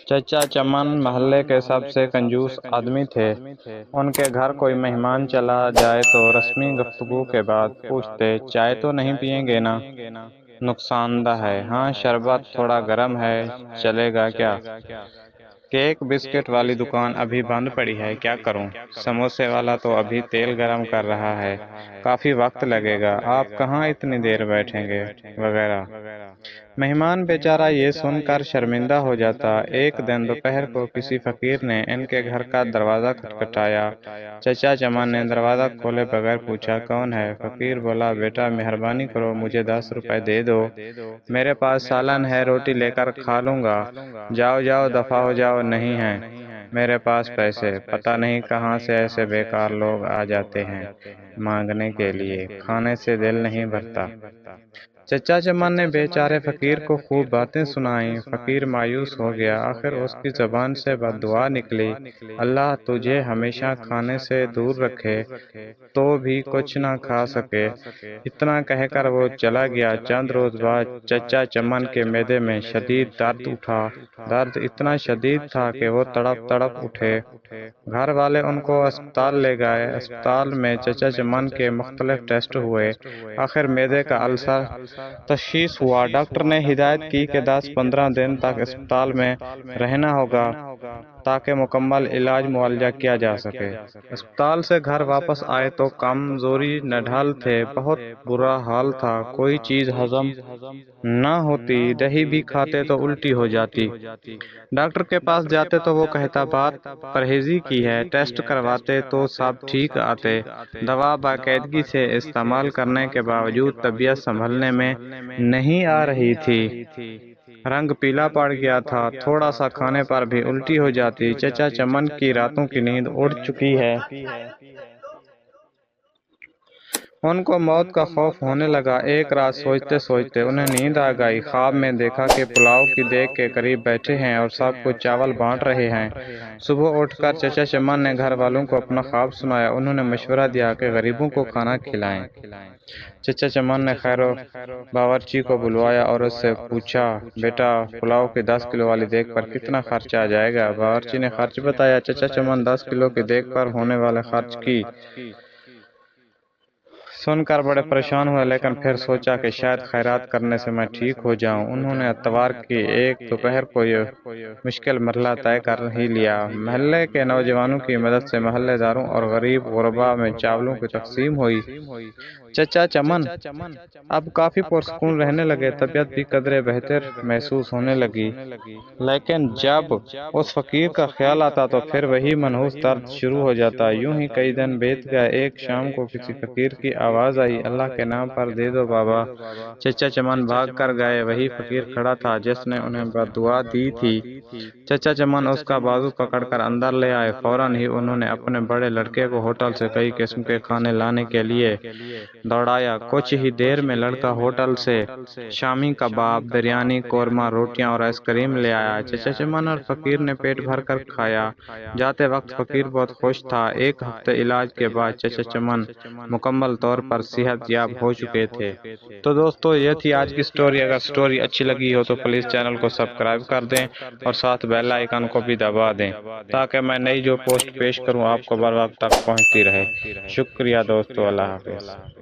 چچا چمن محلے کے سب سے کنجوس آدمی تھے۔ ان کے گھر کوئی مہمان چلا جائے تو رسمی گفتگو کے بعد پوچھتے، چائے تو نہیں پئیں گے نا؟ نقصان دہ ہے۔ ہاں، شربت تھوڑا گرم ہے، چلے گا کیا؟ کیک بسکٹ والی دکان ابھی بند پڑی ہے، کیا کروں؟ سموسے والا تو ابھی تیل گرم کر رہا ہے، کافی وقت لگے گا، آپ کہاں اتنی دیر بیٹھیں گے؟ وغیرہ۔ مہمان بیچارہ یہ سن کر شرمندہ ہو جاتا۔ ایک دن دوپہر کو کسی فقیر نے ان کے گھر کا دروازہ کھٹکھٹایا۔ چچا چمن نے دروازہ کھولے بغیر پوچھا، کون ہے؟ فقیر بولا، بیٹا مہربانی کرو، مجھے 10 روپے دے دو، میرے پاس سالن ہے، روٹی لے کر کھا لوں گا۔ جاؤ جاؤ، دفع ہو جاؤ، نہیں ہیں میرے پاس پیسے۔ پتہ نہیں کہاں سے ایسے بیکار لوگ آ جاتے ہیں مانگنے کے لیے، کھانے سے دل نہیں بھرتا۔ چچا چمن نے بیچارے فقیر کو خوب باتیں سنائیں۔ فقیر مایوس ہو گیا۔ آخر اس کی زبان سے بد دعا نکلی، اللہ تجھے ہمیشہ کھانے سے دور رکھے، تو بھی کچھ نہ کھا سکے۔ اتنا کہہ کر وہ چلا گیا۔ چند روز بعد چچا چمن کے معدے میں شدید درد اٹھا۔ درد اتنا شدید تھا کہ وہ تڑپ تڑپ اٹھے۔ گھر والے ان کو اسپتال لے گئے۔ اسپتال میں چچا چمن کے مختلف ٹیسٹ ہوئے۔ آخر معدے کا السر تشخیص ہوا۔ ڈاکٹر نے ہدایت کی کہ 10-15 دن تک اسپتال میں رہنا ہوگا تاکہ مکمل علاج معالجہ کیا جا سکے۔ اسپتال سے گھر واپس آئے تو کمزوری نڈھال تھے، بہت برا حال تھا، کوئی چیز ہضم نہ ہوتی، دہی بھی کھاتے تو الٹی ہو جاتی۔ ڈاکٹر کے پاس جاتے تو وہ کہتا بات پرہیزی کی ہے، ٹیسٹ کرواتے تو سب ٹھیک آتے۔ دوا باقاعدگی سے استعمال کرنے کے باوجود طبیعت سنبھلنے میں نہیں آ رہی تھی۔ رنگ پیلا پڑ گیا تھا، تھوڑا سا کھانے پر بھی الٹی ہو جاتی۔ چچا چمن کی راتوں کی نیند اڑ چکی ہے۔ ان کو موت کا خوف ہونے لگا۔ ایک رات سوچتے سوچتے انہیں نیند آ گئی۔ خواب میں دیکھا کہ پلاؤ کی دیگ کے قریب بیٹھے ہیں اور سب کو چاول بانٹ رہے ہیں۔ صبح اٹھ کر چچا چمن نے گھر والوں کو اپنا خواب سنایا۔ انہوں نے مشورہ دیا کہ غریبوں کو کھانا کھلائیں۔ چچا چمن نے خیر باورچی کو بلوایا اور اس سے پوچھا، بیٹا پلاؤ کی 10 کلو والی دیگ پر کتنا خرچ آ جائے گا؟ باورچی نے خرچ بتایا۔ چچا چمن 10 کلو کی دیگ پر ہونے والے خرچ کی سن کر بڑے پریشان ہوئے، لیکن پھر سوچا کہ شاید خیرات کرنے سے میں ٹھیک ہو جاؤں۔ انہوں نے اتوار کی ایک دوپہر کو یہ مشکل مرحلہ طے کر ہی لیا۔ محلے کے نوجوانوں کی مدد سے محلے داروں اور غریب غربا میں چاولوں کی تقسیم ہوئی۔ چچا چمن اب کافی پرسکون رہنے لگے، طبیعت بھی قدرے بہتر محسوس ہونے لگی۔ لیکن جب اس فقیر کا خیال آتا تو پھر وہی منحوس درد شروع ہو جاتا۔ یوں ہی کئی دن بیت گئے۔ ایک شام کو کسی فقیر کی آواز آئی، اللہ کے نام پر دے دو بابا۔ چچا چمن بھاگ کر گئے۔ وہی فقیر کھڑا تھا جس نے انہیں بد دعا دی تھی۔ چچا چمن اس کا بازو پکڑ کر اندر لے آئے۔ فوراً ہی انہوں نے اپنے بڑے لڑکے کو ہوٹل سے کئی قسم کے کھانے لانے کے لیے دوڑایا۔ کچھ ہی دیر میں لڑکا ہوٹل سے شامی کباب، بریانی، قورمہ، روٹیاں اور آئس کریم لے آیا۔ چچا چمن اور فقیر نے پیٹ بھر کر کھایا۔ جاتے وقت فقیر بہت خوش تھا۔ ایک ہفتے علاج کے بعد چچا چمن مکمل طور پر صحت یاب ہو چکے تھے۔ تو دوستو یہ تھی آج کی سٹوری۔ اگر سٹوری اچھی لگی ہو تو پلیز چینل کو سبسکرائب کر دیں اور ساتھ بیل آئیکن کو بھی دبا دیں تاکہ میں نئی جو پوسٹ پیش کروں آپ کو بر وقت تک پہنچتی رہے۔ شکریہ دوستو، اللہ حافظ۔